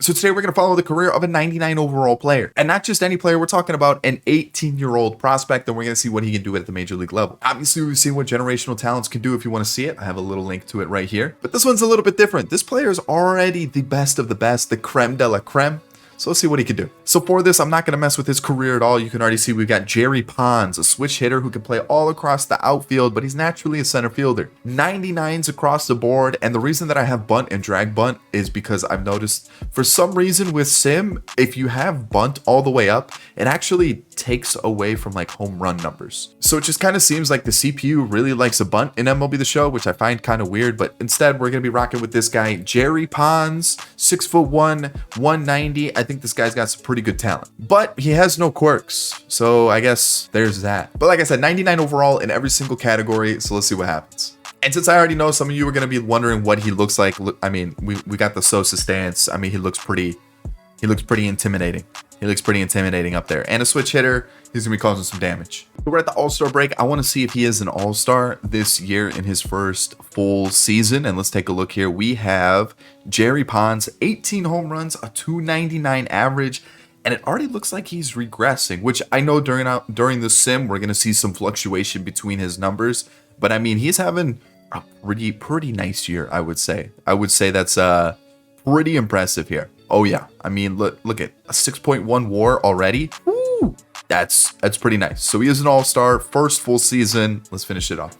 So today we're going to follow the career of a 99 overall player, and not just any player. We're talking about an 18-year-old prospect, and we're going to see what he can do at the major league level. Obviously, we've seen what generational talents can do. If you want to see it, I have a little link to it right here. But this one's a little bit different. This player is already the best of the best, the creme de la creme. So let's see what he can do. So for this, I'm not going to mess with his career at all. You can already see we've got Jerry Pons, a switch hitter who can play all across the outfield, but he's naturally a center fielder. 99s across the board, and the reason that I have bunt and drag bunt is because I've noticed for some reason with Sim, if you have bunt all the way up, it actually takes away from like home run numbers. So it just kind of seems like the CPU really likes a bunt in MLB The Show, which I find kind of weird, but instead we're going to be rocking with this guy, Jerry Pons, 6'1", 190. I think this guy's got some pretty good talent, but he has no quirks. So I guess there's that. But like I said, 99 overall in every single category. So let's see what happens. And since I already know some of you are going to be wondering what he looks like, I mean, we got the Sosa stance. I mean, he looks pretty intimidating. He looks pretty intimidating up there. And a switch hitter, he's going to be causing some damage. But we're at the All-Star break. I want to see if he is an All-Star this year in his first full season. And let's take a look here. We have Jerry Pons, 18 home runs, a 299 average. And it already looks like he's regressing, which I know during the sim, we're going to see some fluctuation between his numbers. But I mean, he's having a pretty nice year, I would say. I would say that's pretty impressive here. Oh yeah, I mean, look at a 6.1 WAR already. Woo! That's pretty nice. So he is an all-star, first full season. Let's finish it off.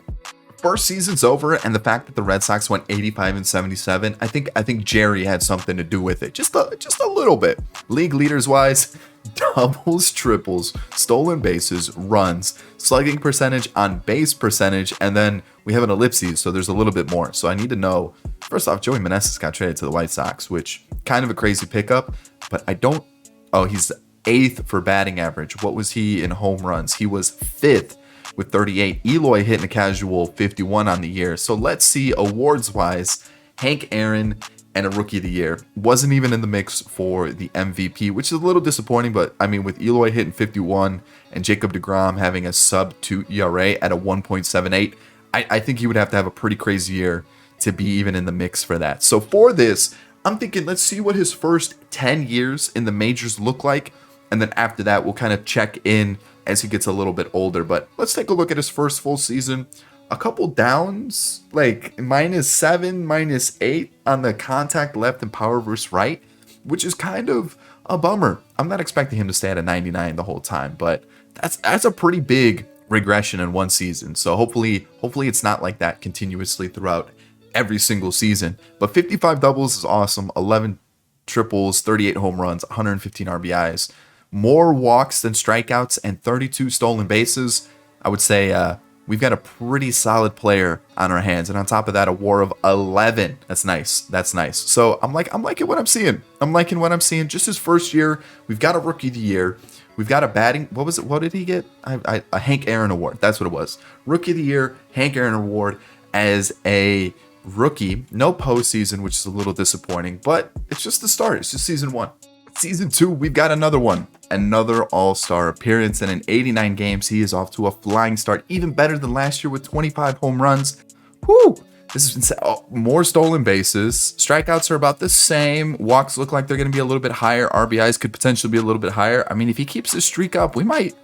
First season's over, and the fact that the Red Sox went 85-77, I think Jerry had something to do with it, just a little bit. League leaders wise, doubles, triples, stolen bases, runs, slugging percentage, on base percentage, and then we have an ellipses, so there's a little bit more. So I need to know, first off, Joey Meneses got traded to the White Sox, which kind of a crazy pickup, but he's 8th for batting average. What was he in home runs? He was 5th with 38. Eloy hitting a casual 51 on the year. So let's see awards wise, Hank Aaron and a Rookie of the Year. Wasn't even in the mix for the MVP, which is a little disappointing, but I mean, with Eloy hitting 51 and Jacob deGrom having a sub-2 ERA at a 1.78, I think he would have to have a pretty crazy year to be even in the mix for that. So for this, I'm thinking, let's see what his first 10 years in the majors look like. And then after that, we'll kind of check in as he gets a little bit older. But let's take a look at his first full season. A couple downs, like -7, -8 on the contact left and power versus right, which is kind of a bummer. I'm not expecting him to stay at a 99 the whole time, but that's a pretty big regression in one season. So hopefully it's not like that continuously throughout every single season. But 55 doubles is awesome, 11 triples, 38 home runs, 115 RBIs, more walks than strikeouts, and 32 stolen bases. I would say we've got a pretty solid player on our hands, and on top of that, a WAR of 11. That's nice. That's nice. So I'm liking what I'm seeing. I'm liking what I'm seeing. Just his first year, we've got a Rookie of the Year. We've got a batting. What was it? What did he get? A Hank Aaron award. That's what it was. Rookie of the Year, Hank Aaron award as a rookie. No postseason, which is a little disappointing, but it's just the start. It's just season 1. Season 2, we've got another one. Another all-star appearance, and in 89 games, he is off to a flying start, even better than last year with 25 home runs. Whoo! This is insane. Oh, more stolen bases. Strikeouts are about the same. Walks look like they're going to be a little bit higher. RBIs could potentially be a little bit higher. I mean, if he keeps this streak up, we might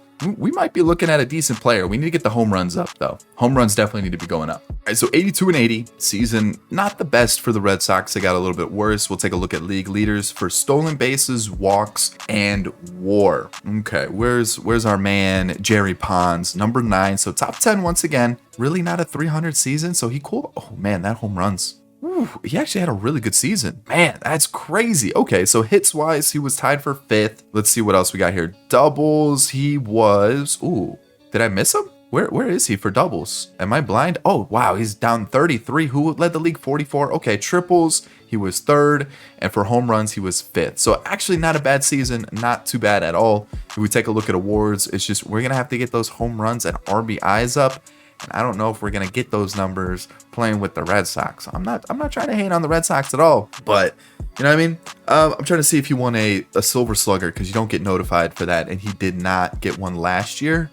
be looking at a decent player. We need to get the home runs up, though. Home runs definitely need to be going up. All right, so 82-80 season, not the best for the Red Sox. They got a little bit worse. We'll take a look at league leaders for stolen bases, walks, and WAR. Okay, where's our man Jerry Pons, number 9. So top 10 once again. Really not a 300 season. So he cool. Oh man, that home runs. Ooh, he actually had a really good season. Man, that's crazy. Okay, so hits wise, he was tied for 5th. Let's see what else we got here. Doubles, he was. Ooh, did I miss him? Where is he for doubles? Am I blind? Oh, wow, he's down 33. Who led the league? 44. Okay, triples, he was 3rd. And for home runs, he was 5th. So actually not a bad season. Not too bad at all. If we take a look at awards, it's just we're going to have to get those home runs and RBIs up. And I don't know if we're going to get those numbers playing with the Red Sox. I'm not trying to hate on the Red Sox at all. But, you know what I mean? I'm trying to see if he won a Silver Slugger, because you don't get notified for that. And he did not get one last year.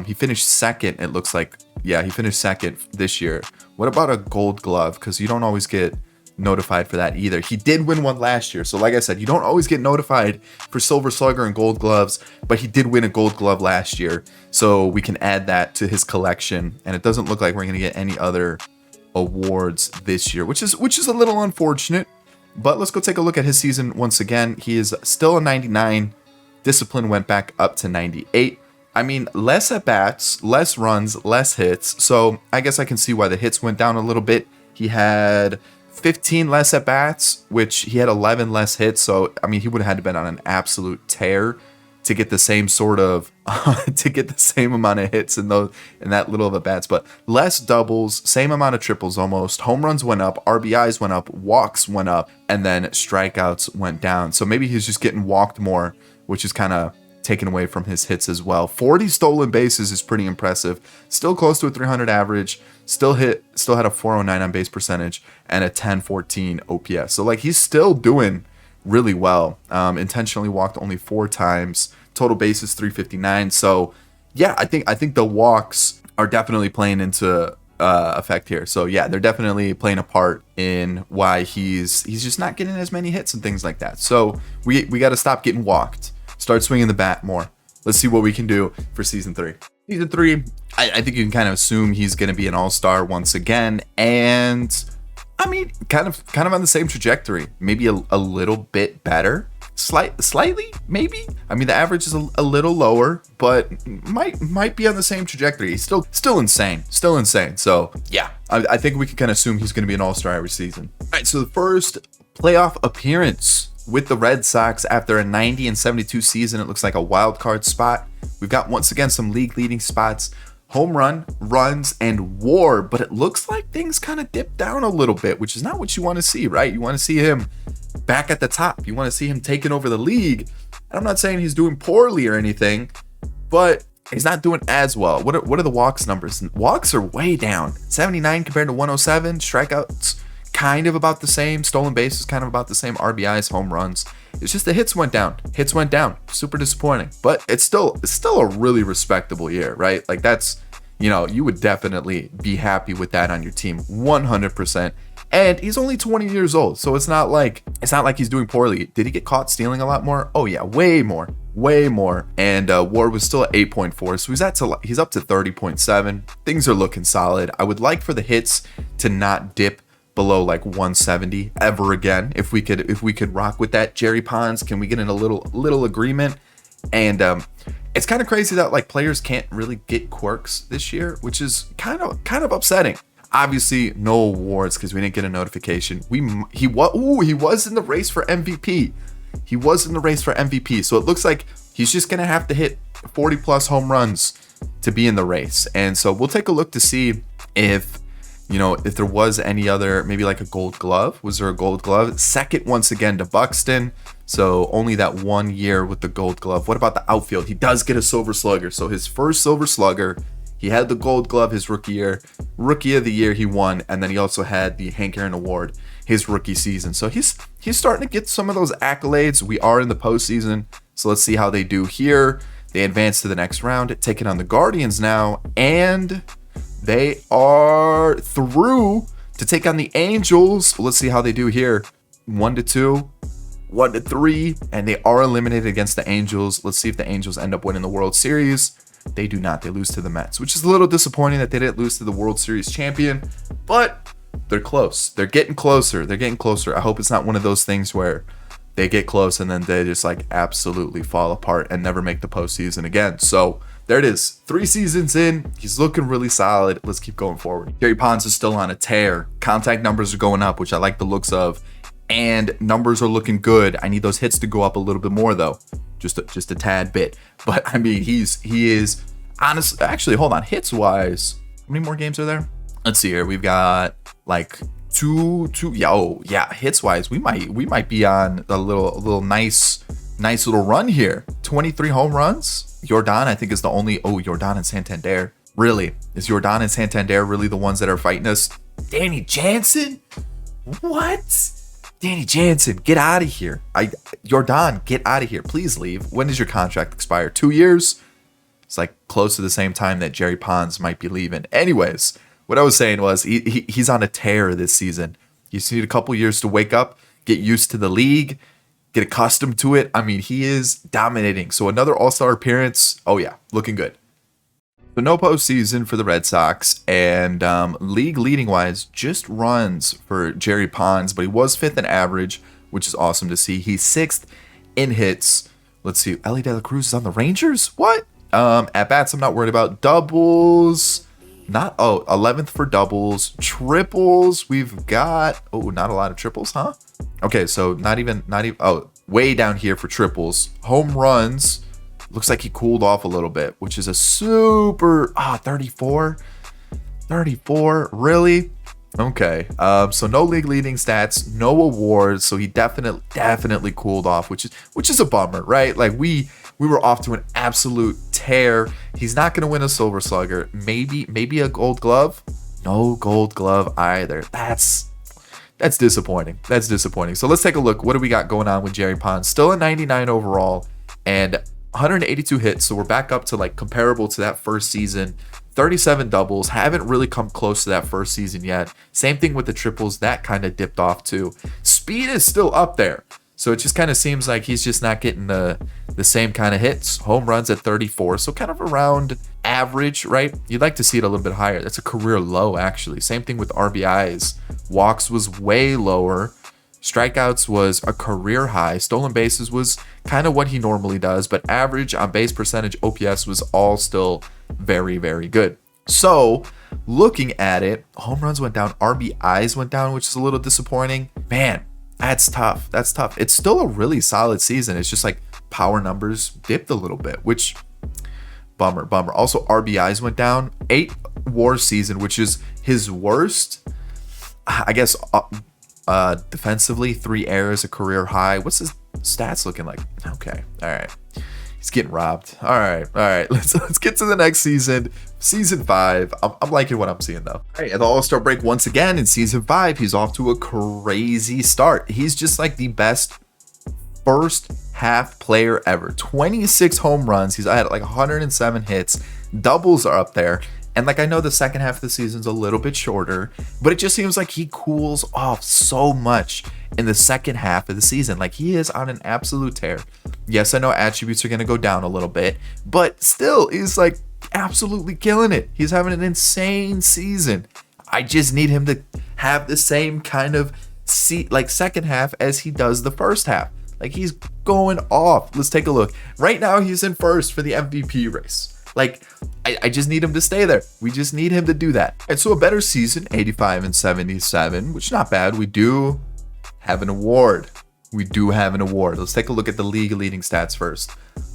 He finished 2nd, it looks like. Yeah, he finished 2nd this year. What about a Gold Glove? Because you don't always get notified for that either. He did win one last year. So like I said, you don't always get notified for Silver Slugger and Gold Gloves, but he did win a Gold Glove last year. So we can add that to his collection. And it doesn't look like we're going to get any other awards this year, which is a little unfortunate. But let's go take a look at his season once again. He is still a 99. Discipline went back up to 98. I mean, less at bats, less runs, less hits. So I guess I can see why the hits went down a little bit. He had 15 less at bats, which he had 11 less hits. So, I mean, he would have had to been on an absolute tear to get the same sort of, to get the same amount of hits in that little of at bats. But less doubles, same amount of triples almost. Home runs went up, RBIs went up, walks went up, and then strikeouts went down. So maybe he's just getting walked more, which is kind of taken away from his hits as well. 40 stolen bases is pretty impressive. Still close to a 300 average. Still had a 409 on base percentage and a 1014 OPS. So like he's still doing really well. Intentionally walked only 4 times. Total bases 359. So yeah, I think the walks are definitely playing into effect here. So yeah, they're definitely playing a part in why he's just not getting as many hits and things like that. So we got to stop getting walked. Start swinging the bat more. Let's see what we can do for season 3. Season 3, I think you can kind of assume he's going to be an all-star once again. And I mean, kind of on the same trajectory, maybe a little bit better, slightly, maybe. I mean, the average is a little lower, but might be on the same trajectory. He's still insane. So yeah, I think we can kind of assume he's going to be an all-star every season. All right, so the first playoff appearance with the Red Sox after a 90 and 72 season. It looks like a wild card spot. We've got once again some league leading spots, home run, runs, and WAR, but it looks like things kind of dipped down a little bit, which is not what you want to see, right? You want to see him back at the top. You want to see him taking over the league. And I'm not saying he's doing poorly or anything, but he's not doing as well. What are the walks numbers? Walks are way down. 79 compared to 107. Strikeouts kind of about the same. Stolen bases kind of about the same. RBIs, home runs. It's just the hits went down. Super disappointing. But it's still a really respectable year, right? Like that's, you would definitely be happy with that on your team 100%. And he's only 20 years old, so it's not like he's doing poorly. Did he get caught stealing a lot more? Oh yeah, way more. And WAR was still at 8.4, so he's up to 30.7. Things are looking solid. I would like for the hits to not dip below like 170 ever again. If we could rock with that. Jerry Pons, can we get in a little agreement? And it's kind of crazy that like players can't really get quirks this year, which is kind of upsetting. Obviously no awards because we didn't get a notification. He was in the race for MVP. So it looks like he's just gonna have to hit 40 plus home runs to be in the race. And so we'll take a look to see if there was any other, maybe like a Gold Glove. Was there a Gold Glove? Second once again to Buxton. So only that 1 year with the Gold Glove. What about the outfield? He does get a Silver Slugger. So his first Silver Slugger. He had the Gold Glove his rookie year. Rookie of the year he won. And then he also had the Hank Aaron Award his rookie season. So he's starting to get some of those accolades. We are in the postseason. So let's see how they do here. They advance to the next round, taking on the Guardians now. And they are through to take on the Angels. Let's see how they do here. 1-2, 1-3, and they are eliminated against the Angels. Let's see if the Angels end up winning the World Series. They do not. They lose to the Mets, which is a little disappointing that they didn't lose to the World Series champion, but they're close. They're getting closer. I hope it's not one of those things where they get close and then they just like absolutely fall apart and never make the postseason again. So there it is. 3 seasons in. He's looking really solid. Let's keep going forward. Jerry Pons is still on a tear. Contact numbers are going up, which I like the looks of. And numbers are looking good. I need those hits to go up a little bit more, though. Just a tad bit. But, I mean, he is... honestly, actually, hold on. Hits-wise, how many more games are there? Let's see here. We've got, like, two. Yeah, hits-wise, we might be on a little nice little run here. 23 home runs. Jordan, I think, is the only... Oh, Jordan and Santander. Really? Is Jordan and Santander really the ones that are fighting us? Danny Jansen? What? Danny Jansen, get out of here. Jordan, get out of here. Please leave. When does your contract expire? 2 years? It's like close to the same time that Jerry Pons might be leaving. Anyways, what I was saying was he's on a tear this season. You just need a couple years to wake up, get used to the league, get accustomed to it. I mean, he is dominating. So another All-Star appearance. Oh yeah, looking good. So no postseason for the Red Sox, and league leading wise, just runs for Jerry Pons, but he was 5th in average, which is awesome to see. He's 6th in hits. Let's see, Elly De La Cruz is on the Rangers? What? At bats, I'm not worried about. Doubles, 11th for doubles. Triples, we've got, not a lot of triples, huh? Okay, so not even, way down here for triples. Home runs. Looks like he cooled off a little bit, which is a super 34, really? Okay. So no league leading stats, no awards. So he definitely cooled off, which is a bummer, right? Like we were off to an absolute tear. He's not gonna win a Silver Slugger. Maybe a Gold Glove. No Gold Glove either. That's disappointing. That's disappointing. So let's take a look. What do we got going on with Jerry Pons? Still a 99 overall and 182 hits, so we're back up to like comparable to that first season. 37 doubles, haven't really come close to that first season yet. Same thing with the triples, that kind of dipped off too. Speed is still up there, so it just kind of seems like he's just not getting the same kind of hits. Home runs at 34, so kind of around average, right? You'd like to see it a little bit higher. That's a career low, actually. Same thing with RBIs. Walks was way lower. Strikeouts was a career high. Stolen bases was kind of what he normally does, but average on base percentage, OPS was all still very, very good. So looking at it, home runs went down, RBIs went down, which is a little disappointing. Man, that's tough. That's tough. It's still a really solid season. It's just like power numbers dipped a little bit, which bummer. Also, RBIs went down. 8 WAR season, which is his worst, I guess. Defensively, 3 errors, a career high. What's his stats looking like? Okay, all right. He's getting robbed. All right. Let's get to the next season, season 5. I'm liking what I'm seeing though. All right, at the All-Star break once again in season 5, he's off to a crazy start. He's just like the best first half player ever. 26 home runs. He's had like 107 hits. Doubles are up there. And like, I know the second half of the season's a little bit shorter, but it just seems like he cools off so much in the second half of the season. Like, he is on an absolute tear. Yes, I know attributes are going to go down a little bit, but still, he's like absolutely killing it. He's having an insane season. I just need him to have the same kind of second half as he does the first half. Like, he's going off. Let's take a look. Right now, he's in first for the MVP race. Like, I just need him to stay there. We just need him to do that. And so a better season, 85 and 77, which is not bad. We do have an award. Let's take a look at the league leading stats first.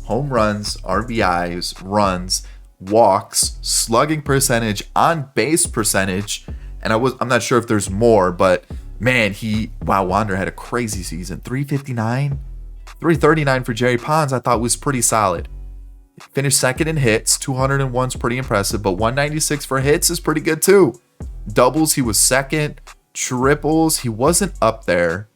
Home runs, RBIs, runs, walks, slugging percentage, on base percentage. And I'm not sure if there's more, but man, Wander had a crazy season. 359, 339 for Jerry Pons, I thought was pretty solid. Finished second in hits. 201's pretty impressive, but 196 for hits is pretty good too. Doubles, he was second. Triples, he wasn't up there.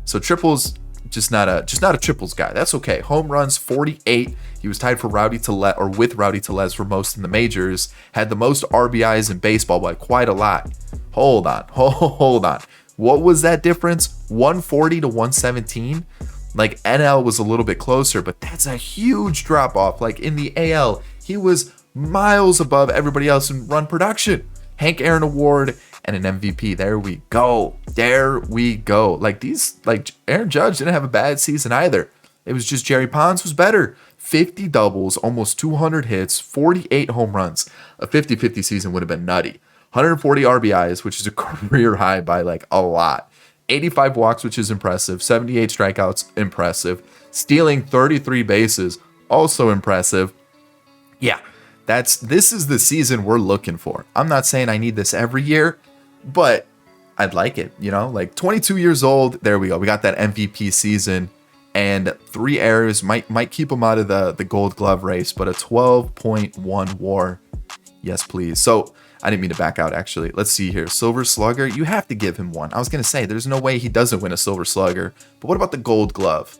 So triples, just not a triples guy. That's okay. Home runs, 48. He was tied for with Rowdy Tellez for most in the majors. Had the most RBIs in baseball by quite a lot. Hold on. What was that difference? 140 to 117. Like, NL was a little bit closer, but that's a huge drop off. Like, in the AL, he was miles above everybody else in run production. Hank Aaron Award and an MVP. There we go. Like Aaron Judge didn't have a bad season either. It was just Jerry Pons was better. 50 doubles, almost 200 hits, 48 home runs. A 50-50 season would have been nutty. 140 RBIs, which is a career high by like a lot. 85 walks, which is impressive. 78 strikeouts, impressive. Stealing 33 bases, also impressive. Yeah, this is the season we're looking for. I'm not saying I need this every year, but I'd like it, like 22 years old. There we go. We got that MVP season, and 3 errors might keep him out of the Gold Glove race, but a 12.1 WAR. Yes, please. So I didn't mean to back out, actually. Let's see here. Silver Slugger, you have to give him one. I was going to say, there's no way he doesn't win a Silver Slugger. But what about the Gold Glove?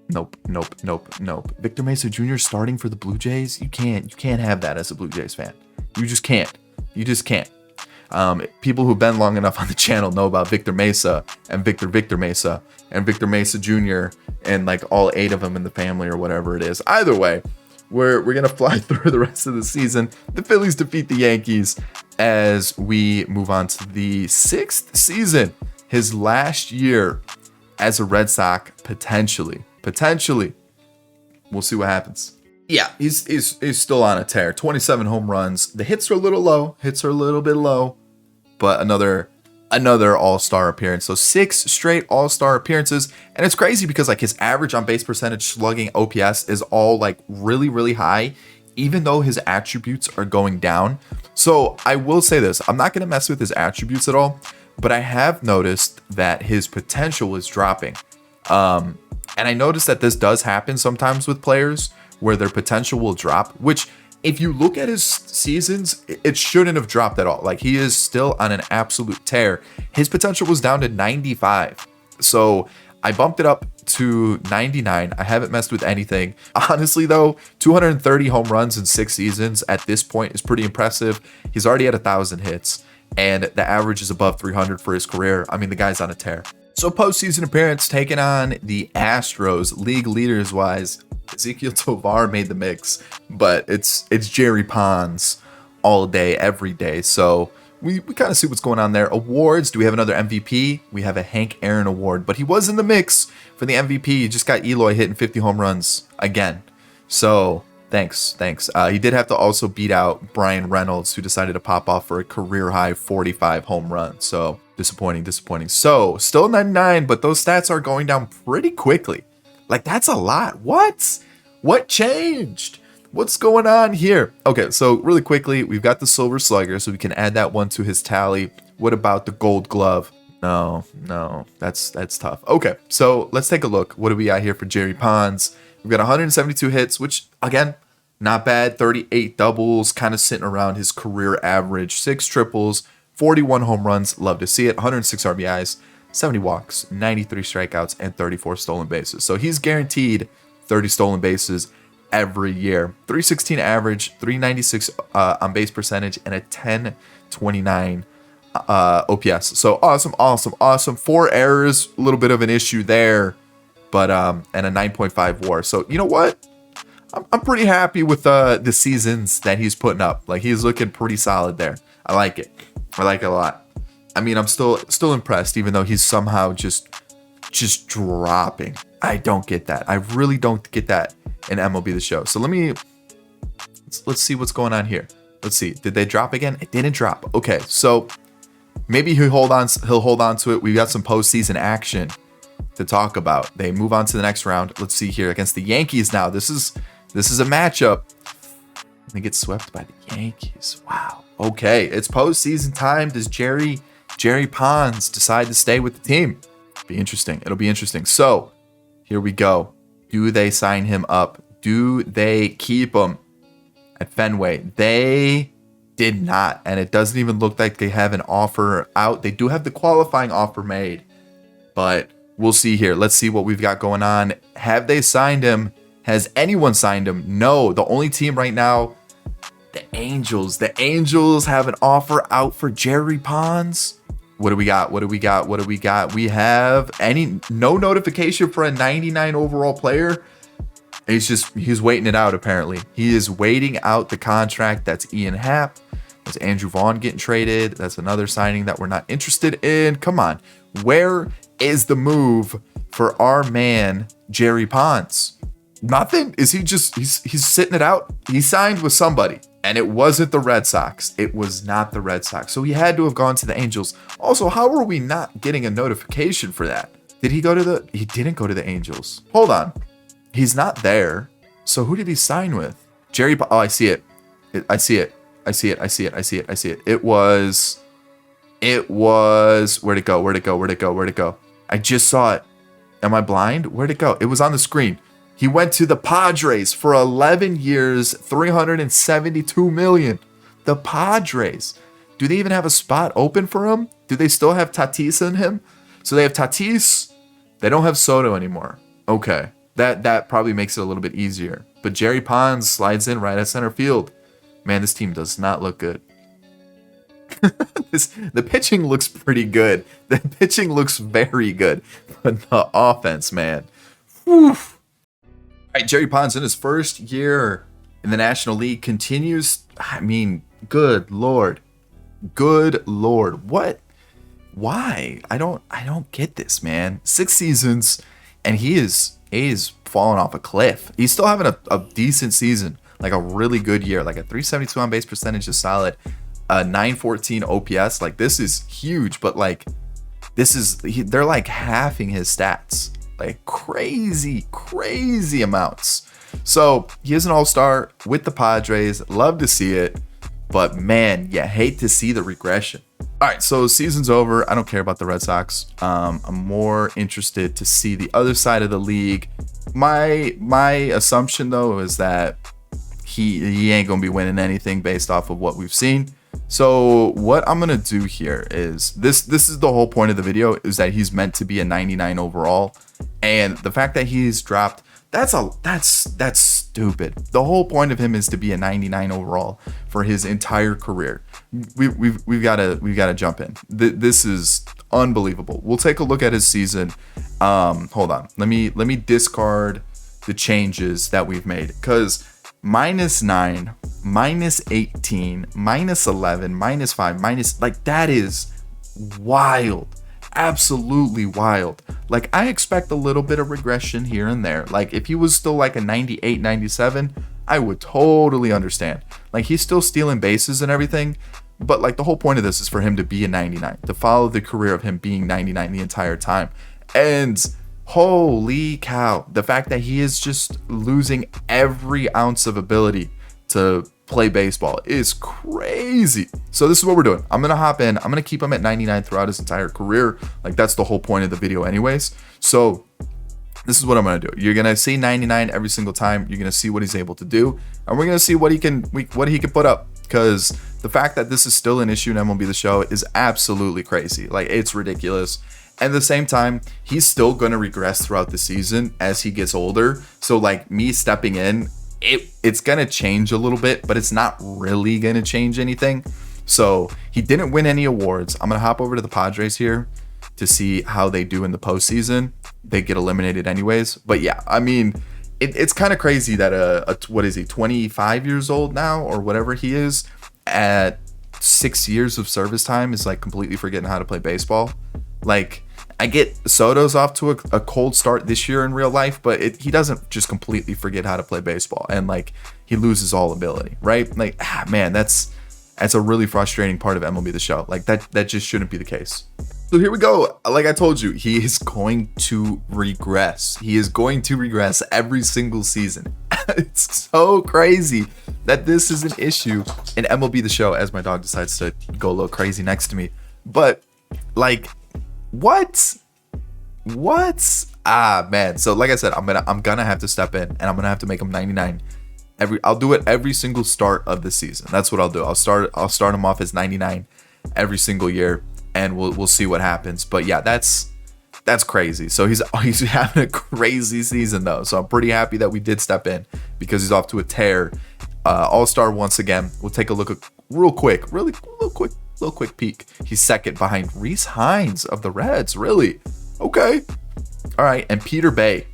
Nope. Victor Mesa Jr. starting for the Blue Jays? You can't have that as a Blue Jays fan. You just can't. People who've been long enough on the channel know about Victor Mesa and Victor Mesa and Victor Mesa Jr. and like all 8 of them in the family or whatever it is. Either way, we're gonna fly through the rest of the season. The Phillies defeat the Yankees as we move on to the 6th season, his last year as a Red Sox, potentially. We'll see what happens. Yeah, he's still on a tear. 27 home runs. The hits are a little low. Hits are a little bit low, but another all-star appearance. So 6 straight all-star appearances, and it's crazy because like his average on base percentage, slugging, OPS is all like really, really high, even though his attributes are going down. So I will say this, I'm not going to mess with his attributes at all, but I have noticed that his potential is dropping. And I noticed that this does happen sometimes with players where their potential will drop, which if you look at his seasons, it shouldn't have dropped at all. Like, he is still on an absolute tear. His potential was down to 95. So I bumped it up to 99. I haven't messed with anything. Honestly, though, 230 home runs in 6 seasons at this point is pretty impressive. He's already at 1,000 hits, and the average is above 300 for his career. I mean, the guy's on a tear. So postseason appearance taking on the Astros, league leaders wise. Ezequiel Tovar made the mix, but it's Jerry Pons all day, every day. So we kind of see what's going on there. Awards, do we have another MVP? We have a Hank Aaron award, but he was in the mix for the MVP. He just got Eloy hitting 50 home runs again. So thanks. He did have to also beat out Brian Reynolds, who decided to pop off for a career high 45 home runs. So disappointing. So still 99, but those stats are going down pretty quickly. Like, that's a lot. What changed? What's going on here? Okay, so really quickly, we've got the Silver Slugger, so we can add that one to his tally. What about the Gold Glove? No, that's tough. Okay, so let's take a look. What do we got here for Jerry Pons? We've got 172 hits, which, again, not bad. 38 doubles, kind of sitting around his career average. 6 triples, 41 home runs. Love to see it. 106 RBIs. 70 walks, 93 strikeouts, and 34 stolen bases. So he's guaranteed 30 stolen bases every year. 316 average, 396 on base percentage, and a 1029 OPS. So awesome. 4 errors, a little bit of an issue there, but and a 9.5 WAR. So you know what? I'm pretty happy with the seasons that he's putting up. Like, he's looking pretty solid there. I like it a lot. I mean, I'm still impressed, even though he's somehow just dropping. I don't get that. I really don't get that in MLB The Show. So let's see what's going on here. Let's see. Did they drop again? It didn't drop. Okay, so maybe he'll hold on to it. We've got some postseason action to talk about. They move on to the next round. Let's see here against the Yankees now. This is a matchup. They get swept by the Yankees. Wow. Okay, it's postseason time. Does Jerry Pons decide to stay with the team? It'll be interesting. So here we go. Do they sign him up? Do they keep him at Fenway? They did not, and it doesn't even look like they have an offer out. They do have the qualifying offer made, but we'll see here. Let's see what we've got going on. Have they signed him? Has anyone signed him? No. The only team right now, the Angels. The Angels have an offer out for Jerry Pons. What do we got? We have no notification for a 99 overall player. He's waiting it out, apparently. He is waiting out the contract. That's Ian Happ. That's Andrew Vaughn getting traded. That's another signing that we're not interested in. Come on. Where is the move for our man, Jerry Pons? Nothing? Is he just, he's sitting it out? He signed with somebody. And it wasn't the Red Sox. It was not the Red Sox. So he had to have gone to the Angels. Also, how are we not getting a notification for that? Did he go to he didn't go to the Angels. Hold on. He's not there. So who did he sign with? Oh, I see it. I see it. It was, where'd it go? I just saw it. Am I blind? Where'd it go? It was on the screen. He went to the Padres for 11 years, $372 million. The Padres. Do they even have a spot open for him? Do they still have Tatis in him? So they have Tatis. They don't have Soto anymore. Okay. That probably makes it a little bit easier. But Jerry Pons slides in right at center field. Man, this team does not look good. The pitching looks pretty good. The pitching looks very good. But the offense, man. Whew. All right, Jerry Pons in his first year in the National League continues. I mean, good Lord. Good Lord. What? Why? I don't get this, man. 6 seasons and he's fallen off a cliff. He's still having a decent season, like a really good year, like a 372 on base percentage is solid, 914 OPS. Like this is huge, but like they're like halving his stats, like crazy amounts. So he is an all-star with the Padres. Love to see it, but man, you hate to see the regression. All right, so season's over. I don't care about the Red Sox. I'm more interested to see the other side of the league. My assumption though is that he ain't gonna be winning anything based off of what we've seen. So what I'm gonna do here is this is the whole point of the video, is that he's meant to be a 99 overall, and the fact that he's dropped, that's stupid. The whole point of him is to be a 99 overall for his entire career. We've got to jump in. This is unbelievable. We'll take a look at his season. Hold on. Let me discard the changes that we've made, because -9, -18, -11, -5, minus, like, that is wild. Absolutely wild. Like, I expect a little bit of regression here and there. Like, if he was still like a 98, 97, I would totally understand. Like, he's still stealing bases and everything, but like the whole point of this is for him to be a 99, to follow the career of him being 99 the entire time. And holy cow, the fact that he is just losing every ounce of ability to play baseball is crazy. So this is what we're doing. I'm gonna hop in. I'm gonna keep him at 99 throughout his entire career. Like, that's the whole point of the video anyways. So this is what I'm gonna do. You're gonna see 99 every single time. You're gonna see what he's able to do, and we're gonna see what he can put up. Because the fact that this is still an issue in MLB The Show is absolutely crazy. Like, it's ridiculous. At the same time, he's still gonna regress throughout the season as he gets older. So like, me stepping in, it's gonna change a little bit, but it's not really gonna change anything. So he didn't win any awards. I'm gonna hop over to the Padres here to see how they do in the postseason. They get eliminated anyways. But yeah, I mean, it's kind of crazy that what is he, 25 years old now or whatever he is, at 6 years of service time, is like completely forgetting how to play baseball. Like, I get Soto's off to a cold start this year in real life, but he doesn't just completely forget how to play baseball, and like, he loses all ability, right? Like, man, that's a really frustrating part of MLB The Show. Like, that just shouldn't be the case. So here we go. Like I told you, he is going to regress. He is going to regress every single season. It's so crazy that this is an issue in MLB The Show, as my dog decides to go a little crazy next to me. But like, what? Ah, man. So like I said, I'm gonna have to step in, and I'm gonna have to make him 99. I'll do it every single start of the season. That's what I'll do. I'll start him off as 99 every single year, and we'll see what happens. But yeah, that's crazy. So he's having a crazy season though. So I'm pretty happy that we did step in, because he's off to a tear. All-star once again. We'll take a look at real quick peek. He's second behind Rhys Hines of the Reds. Really? Okay. All right. And Peter Bay.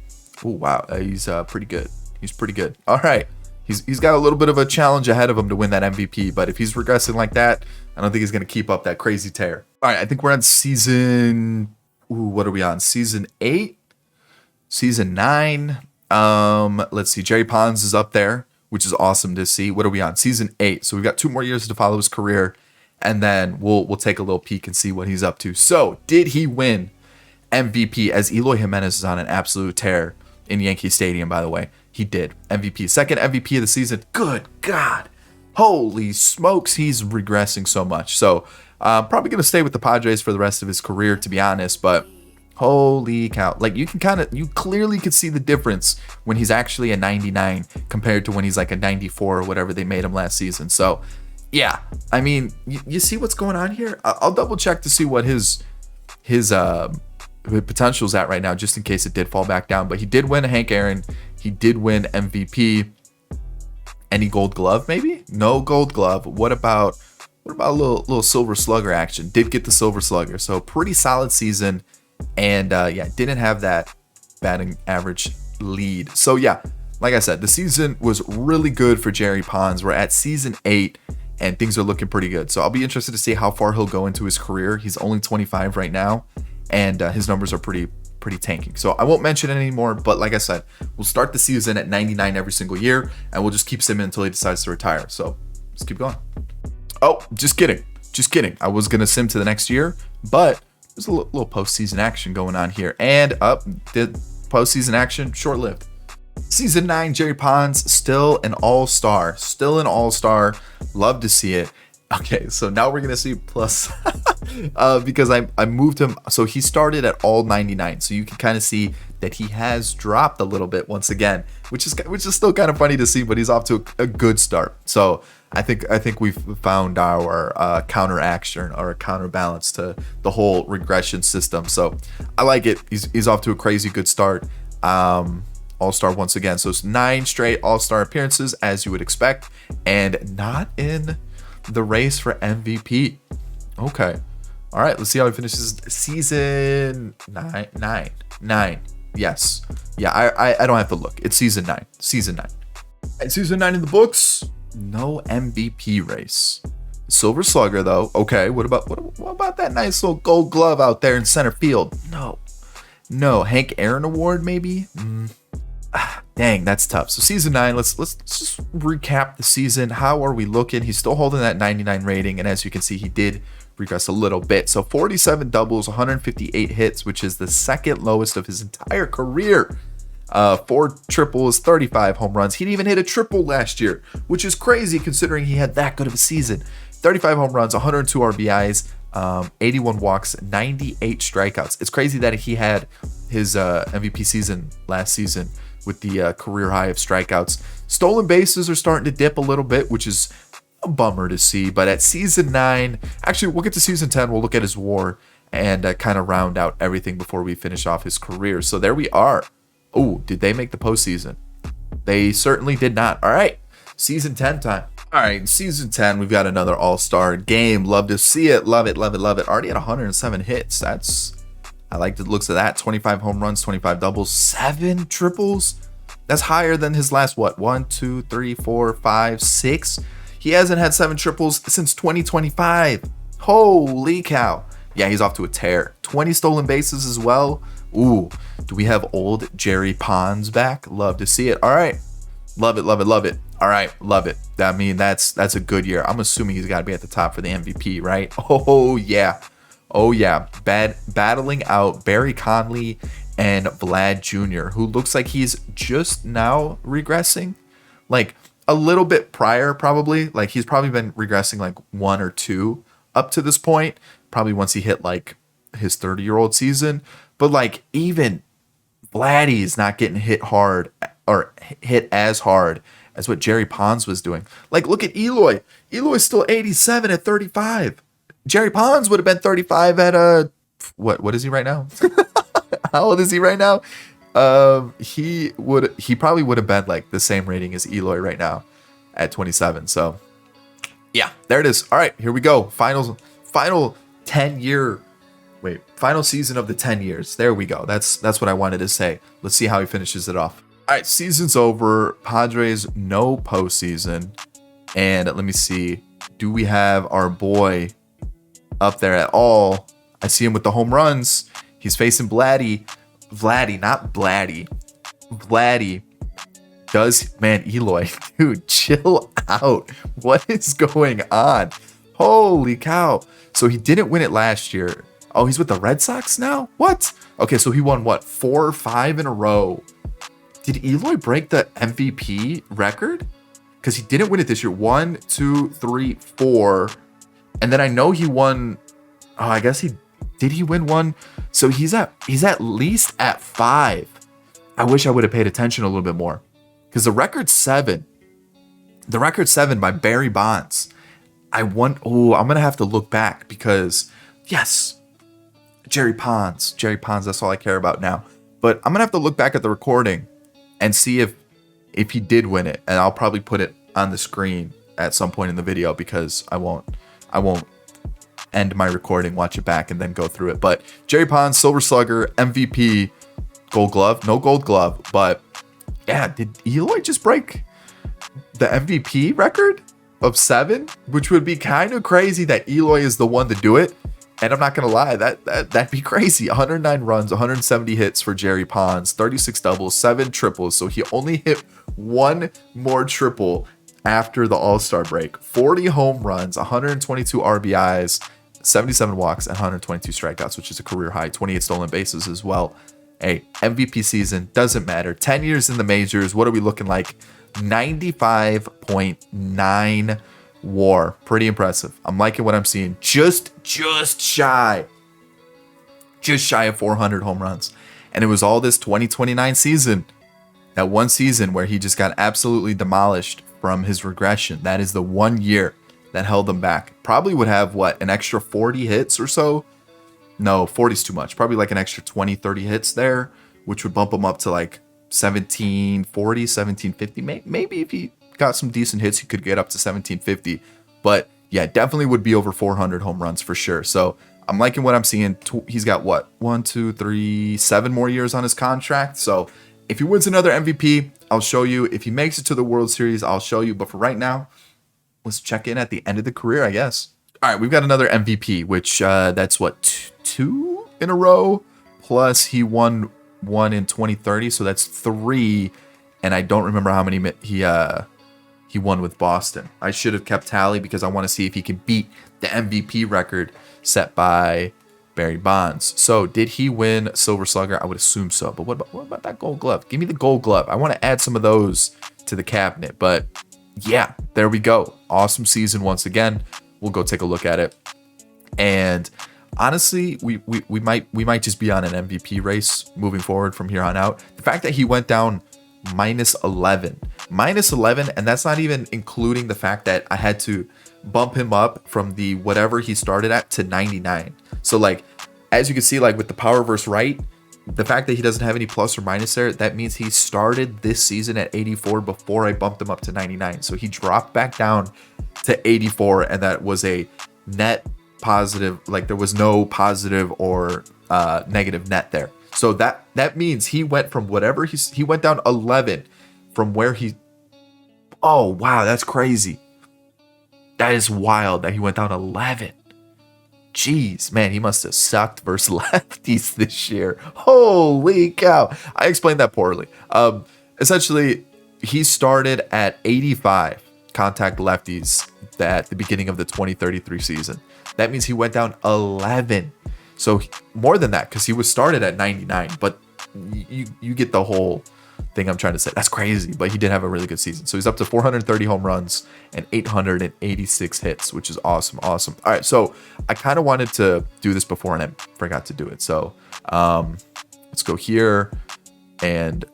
Oh wow, he's pretty good. He's pretty good. All right. He's got a little bit of a challenge ahead of him to win that MVP, but if he's regressing like that, I don't think he's going to keep up that crazy tear. All right, I think we're on season... what are we on? Season 8? Season 9? Let's see. Jerry Pons is up there, which is awesome to see. What are we on? Season 8. So we've got 2 more years to follow his career, and then we'll take a little peek and see what he's up to. So, did he win MVP, as Eloy Jimenez is on an absolute tear in Yankee Stadium, by the way? He did. MVP. Second MVP of the season. Good God. Holy smokes, he's regressing so much. So, probably going to stay with the Padres for the rest of his career, to be honest, but holy cow. Like, you clearly could see the difference when he's actually a 99 compared to when he's like a 94 or whatever they made him last season. So, yeah, I mean, you see what's going on here? I'll double check to see what his potential's at right now, just in case it did fall back down. But he did win a Hank Aaron. He did win MVP. Any Gold Glove, maybe? No Gold Glove. What about What about a little Silver Slugger action? Did get the Silver Slugger, so pretty solid season. And yeah, didn't have that batting average lead. So yeah, like I said, the season was really good for Jerry Pons. We're at season 8 and things are looking pretty good. So I'll be interested to see how far he'll go into his career. He's only 25 right now, and his numbers are pretty tanking. So I won't mention it anymore, but like I said, we'll start the season at 99 every single year, and we'll just keep simming until he decides to retire. So let's keep going. Oh, just kidding. I was gonna sim to the next year, but there's a little postseason action going on here, and the postseason action short-lived. Season 9, Jerry Pons, still an all-star. Love to see it. Okay, so now we're gonna see plus because I moved him. So he started at all 99. So you can kind of see that he has dropped a little bit once again, which is still kind of funny to see. But he's off to a good start. So I think we've found our counteraction or a counterbalance to the whole regression system. So I like it. He's off to a crazy good start. All-star once again. So it's 9 straight all-star appearances, as you would expect, and not in the race for MVP. Okay. All right, let's see how he finishes season 9. Yes. Yeah, I don't have to look. It's season 9. And season 9 in the books. No MVP race. Silver Slugger though. Okay, what about that nice little gold glove out there in center field? No. Hank Aaron Award maybe? Dang, that's tough. So season 9, let's just recap the season. How are we looking? He's still holding that 99 rating, and as you can see, he did regress a little bit. So 47 doubles, 158 hits, which is the second lowest of his entire career. 4 triples, 35 home runs. He didn't even hit a triple last year, which is crazy considering he had that good of a season. 35 home runs, 102 RBIs, 81 walks, 98 strikeouts. It's crazy that he had his MVP season last season with the career high of strikeouts. Stolen bases are starting to dip a little bit, which is a bummer to see. But at season 9, actually, we'll get to season 10. We'll look at his WAR and kind of round out everything before we finish off his career. So there we are. Oh, did they make the postseason? They certainly did not. All right, season 10 time. All right, in season 10, we've got another all-star game. Love to see it. Love it. Already at 107 hits. I like the looks of that. 25 home runs, 25 doubles, 7 triples. That's higher than his last, 1, 2, 3, 4, 5, 6. He hasn't had 7 triples since 2025. Holy cow. Yeah, he's off to a tear. 20 stolen bases as well. Ooh, do we have old Jerry Pons back? Love to see it. All right. Love it. All right, love it. I mean, that's a good year. I'm assuming he's got to be at the top for the MVP, right? Oh, yeah. Battling out Barry Conley and Vlad Jr., who looks like he's just now regressing. Like a little bit prior, probably. Like he's probably been regressing like 1 or 2 up to this point. Probably once he hit like his 30-year-old season. But like even Vladdy is not getting hit hard or hit as hard as what Jerry Pons was doing. Like look at Eloy. Eloy's still 87 at 35. Jerry Pons would have been 35 at what is he right now? How old is he right now? He probably would have been like the same rating as Eloy right now at 27. So yeah, there it is. All right, here we go. Final season of the 10 years. There we go. That's what I wanted to say. Let's see how he finishes it off. All right, season's over. Padres no postseason. And let me see. Do we have our boy up there at all? I see him with the home runs. He's facing Vladdy, not Blatty. Vladdy Eloy, dude, chill out. What is going on? Holy cow. So he didn't win it last year. Oh, he's with the Red Sox now? What? Okay, so he won 4 or 5 in a row. Did Eloy break the MVP record? Because he didn't win it this year. 1, 2, 3, 4. And then I know he won. Oh, I guess did he win one? So he's at least at 5. I wish I would have paid attention a little bit more. Because the record's 7. The record's 7 by Barry Bonds. I'm gonna have to look back because yes, Jerry Pons, that's all I care about now. But I'm gonna have to look back at the recording and see if he did win it. And I'll probably put it on the screen at some point in the video because I won't I won't end my recording, watch it back, and then go through it. But Jerry Pons, Silver Slugger, MVP, Gold Glove. No Gold Glove, but yeah, did Eloy just break the MVP record of 7? Which would be kind of crazy that Eloy is the one to do it. And I'm not going to lie, that'd be crazy. 109 runs, 170 hits for Jerry Pons, 36 doubles, 7 triples. So he only hit 1 more triple after the All-Star break. 40 home runs, 122 RBIs, 77 walks, and 122 strikeouts, which is a career high. 28 stolen bases as well. Hey, MVP season, doesn't matter. 10 years in the majors, what are we looking like? 95.9 WAR. Pretty impressive. I'm liking what I'm seeing. Just shy of 400 home runs. And it was all this 2029 season. That one season where he just got absolutely demolished from his regression. That is the 1 year that held him back. Probably would have, what, an extra 40 hits or so? No, 40 is too much. Probably like an extra 20, 30 hits there, which would bump him up to like 1740, 1750. Maybe if he got some decent hits, he could get up to 1750. But yeah, definitely would be over 400 home runs for sure. So I'm liking what I'm seeing. He's got what? 1, 2, 3, 7 more years on his contract. So if he wins another MVP, I'll show you. If he makes it to the World Series, I'll show you. But for right now, let's check in at the end of the career, I guess. All right, we've got another MVP, which that's what, 2 in a row? Plus he won one in 2030, so that's 3. And I don't remember how many he won with Boston. I should have kept tally because I want to see if he can beat the MVP record set by Barry Bonds. So did he win Silver Slugger? I would assume so. But what about that Gold Glove? Give me the Gold Glove. I want to add some of those to the cabinet. But yeah, there we go. Awesome season once again. We'll go take a look at it. And honestly, we might just be on an MVP race moving forward from here on out. The fact that he went down -11, and that's not even including the fact that I had to bump him up from the whatever he started at to 99. So like, as you can see, like with the power versus right, the fact that he doesn't have any plus or minus there, that means he started this season at 84 before I bumped him up to 99. So he dropped back down to 84, and that was a net positive. Like there was no positive or negative net there. So that means he went from whatever he went down 11 from where he. Oh wow, that's crazy. That is wild that he went down 11. Jeez, man, he must have sucked versus lefties this year. Holy cow. I explained that poorly. Essentially, he started at 85 contact lefties at the beginning of the 2033 season. That means he went down 11. So more than that, because he was started at 99. But you get the whole thing I'm trying to say. That's crazy, but he did have a really good season. So he's up to 430 home runs and 886 hits, which is awesome. All right, so I kind of wanted to do this before and I forgot to do it. So let's go here and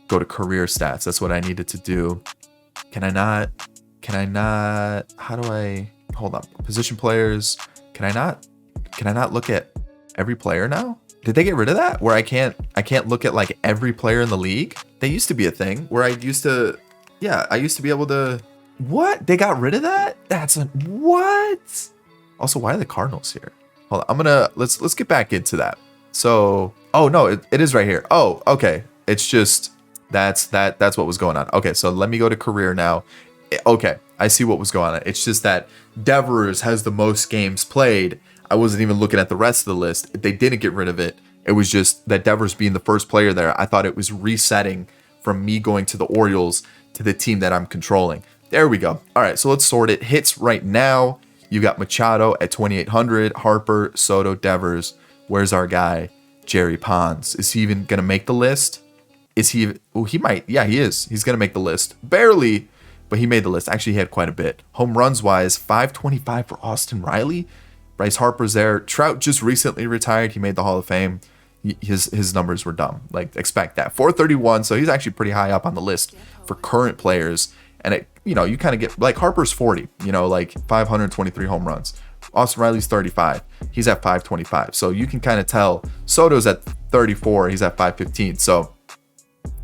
go to career stats. That's what I needed to do. Can I not? How do I? Hold on. Position players. Can I not look at every player now? Did they get rid of that? Where I can't look at like every player in the league? They used to be a thing where I used to be able to. What? They got rid of that? What? Also, why are the Cardinals here? Hold on. Let's get back into that. So, oh no, it is right here. Oh, okay. It's just that's what was going on. Okay, so let me go to career now. Okay, I see what was going on. It's just that Devers has the most games played. I wasn't even looking at the rest of the list. They didn't get rid of it. It was just that Devers being the first player there. I thought it was resetting from me going to the Orioles to the team that I'm controlling. There we go. All right, so let's sort it. Hits right now. You got Machado at 2,800, Harper, Soto, Devers. Where's our guy, Jerry Pons? Is he even going to make the list? Is he? Oh, he might. Yeah, he is. He's going to make the list. Barely, but he made the list. Actually, he had quite a bit. Home runs wise, 525 for Austin Riley. Bryce Harper's there. Trout just recently retired. He made the Hall of Fame. His numbers were dumb. Like, expect that. 431, so he's actually pretty high up on the list for current players. And, you kind of get, like, Harper's 40, like 523 home runs. Austin Riley's 35. He's at 525. So you can kind of tell Soto's at 34. He's at 515. So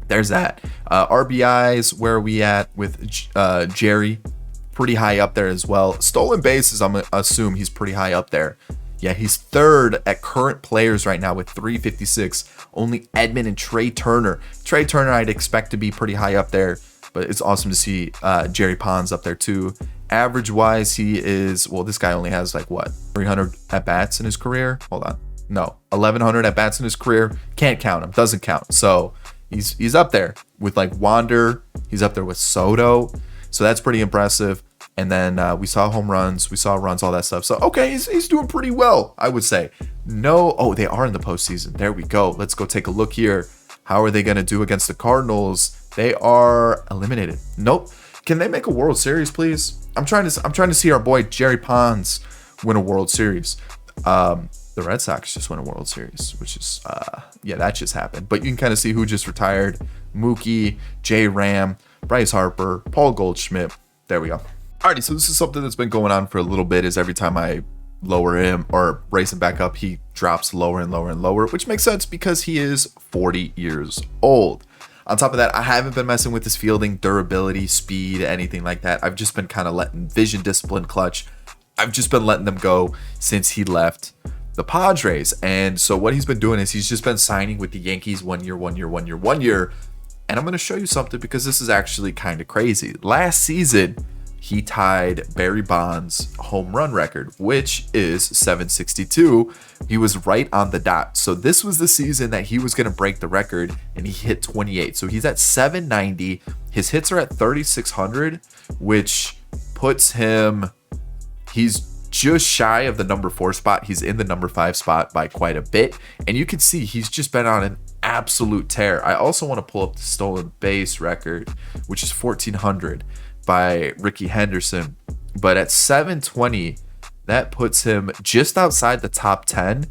there's that. RBIs, where are we at with Jerry? pretty high up there as well. Stolen bases, I'm gonna assume he's pretty high up there. Yeah, he's third at current players right now with 356. Only Edman and Trey Turner. Trey Turner I'd expect to be pretty high up there, but it's awesome to see Jerry Pons up there too. Average wise, he is, well, this guy only has like what, 300 at bats in his career? Hold on. No, 1100 at bats in his career. Can't count him. Doesn't count. So he's up there with like Wander. He's up there with Soto. So that's pretty impressive. And then we saw home runs, we saw runs, all that stuff. So, okay, he's doing pretty well, I would say. No, oh, they are in the postseason. There we go. Let's go take a look here. How are they going to do against the Cardinals? They are eliminated. Nope. Can they make a World Series, please? I'm trying to see our boy Jerry Pons win a World Series. The Red Sox just won a World Series, which is, yeah, that just happened. But you can kind of see who just retired. Mookie, J. Ram, Bryce Harper, Paul Goldschmidt. There we go. Alrighty, so this is something that's been going on for a little bit, is every time I lower him or raise him back up, he drops lower and lower and lower, which makes sense because he is 40 years old. On top of that, I haven't been messing with his fielding, durability, speed, anything like that. I've just been kind of letting vision, discipline, clutch. I've just been letting them go since he left the Padres. And so what he's been doing is he's just been signing with the Yankees 1 year, 1 year, 1 year, 1 year. And I'm going to show you something because this is actually kind of crazy. Last season, he tied Barry Bonds' home run record, which is 762. He was right on the dot. So this was the season that he was going to break the record, and he hit 28. So he's at 790. His hits are at 3,600, which puts him, he's just shy of the number 4 spot. He's in the number 5 spot by quite a bit. And you can see he's just been on an absolute tear. I also want to pull up the stolen base record, which is 1,400. By Ricky Henderson, but at 720, that puts him just outside the top 10,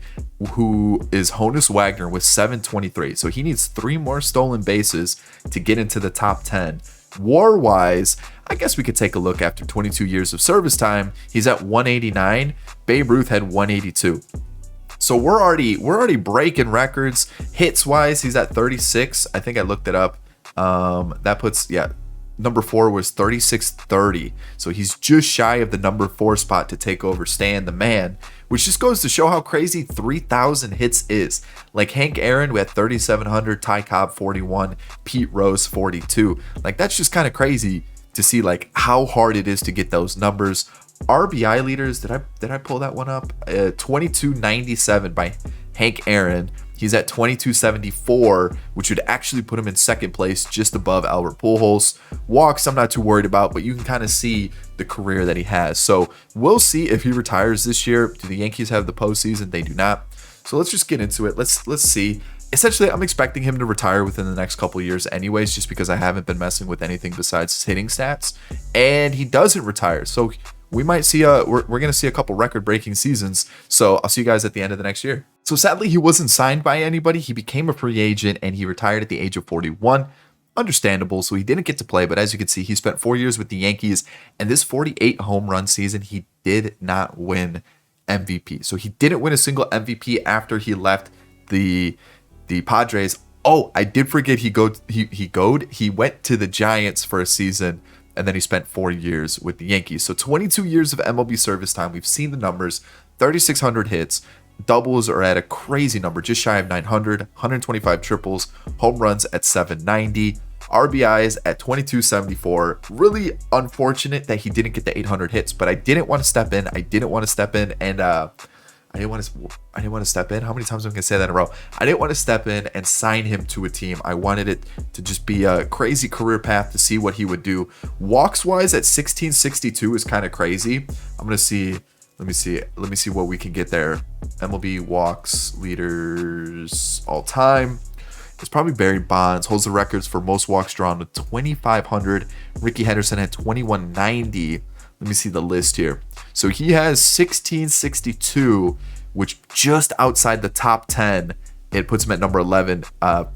who is Honus Wagner with 723. So he needs 3 more stolen bases to get into the top 10. War wise, I guess we could take a look after 22 years of service time. He's at 189. Babe Ruth had 182. So we're already breaking records. Hits wise, he's at 36. I think I looked it up. That puts, yeah, number 4 was 3630. So he's just shy of the number 4 spot to take over Stan the Man, which just goes to show how crazy 3,000 hits is. Like Hank Aaron, we had 3,700, Ty Cobb 41, Pete Rose 42. Like that's just kind of crazy to see like how hard it is to get those numbers. RBI leaders, did I pull that one up? 2297 by Hank Aaron. He's at 2274, which would actually put him in second place, just above Albert Pujols. Walks, I'm not too worried about, but you can kind of see the career that he has. So we'll see if he retires this year. Do the Yankees have the postseason? They do not. So let's just get into it. Let's see. Essentially, I'm expecting him to retire within the next couple of years anyways, just because I haven't been messing with anything besides his hitting stats. And he doesn't retire. So we might see we're going to see a couple record-breaking seasons. So I'll see you guys at the end of the next year. So sadly, he wasn't signed by anybody. He became a free agent and he retired at the age of 41. Understandable. So he didn't get to play, but as you can see, he spent 4 years with the Yankees, and this 48 home run season, he did not win MVP. So he didn't win a single MVP after he left the Padres. Oh, I did forget he went to the Giants for a season, and then he spent 4 years with the Yankees. So 22 years of MLB service time. We've seen the numbers, 3,600 hits. Doubles are at a crazy number, just shy of 900, 125 triples, home runs at 790, RBIs at 2274. Really unfortunate that he didn't get the 800 hits, but I didn't want to step in. And I didn't want to step in. How many times am I gonna say that in a row? I didn't want to step in and sign him to a team. I wanted it to just be a crazy career path to see what he would do. Walks wise at 1662 is kind of crazy. I'm gonna see. Let me see what we can get there. MLB walks leaders all time. It's probably Barry Bonds. Holds the records for most walks drawn with 2,500. Ricky Henderson had 2,190. Let me see the list here. So he has 1662, which just outside the top 10. It puts him at number 11.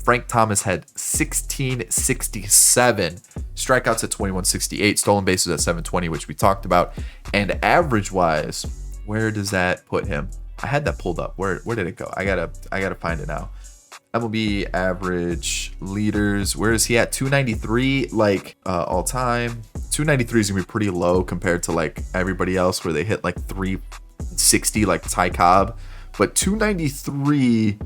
Frank Thomas had 1667. Strikeouts at 2168. Stolen bases at 720, which we talked about. And average-wise, where does that put him? I had that pulled up. Where did it go? I gotta find it now. MLB average leaders. Where is he at? 293, like all time. 293 is gonna be pretty low compared to like everybody else where they hit like 360 like Ty Cobb, but 293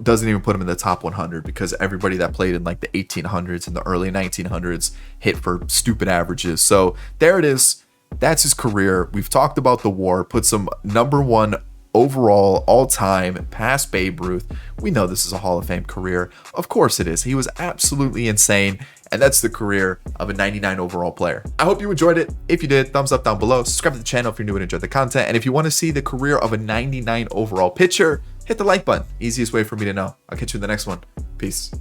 doesn't even put him in the top 100 because everybody that played in like the 1800s and the early 1900s hit for stupid averages. So there it is. That's his career. We've talked about the WAR, put some #1 overall all time past Babe Ruth. We know this is a Hall of Fame career. Of course it is. He was absolutely insane. And that's the career of a 99 overall player. I hope you enjoyed it. If you did, thumbs up down below. Subscribe to the channel if you're new and enjoyed the content. And if you want to see the career of a 99 overall pitcher, hit the like button. Easiest way for me to know. I'll catch you in the next one. Peace.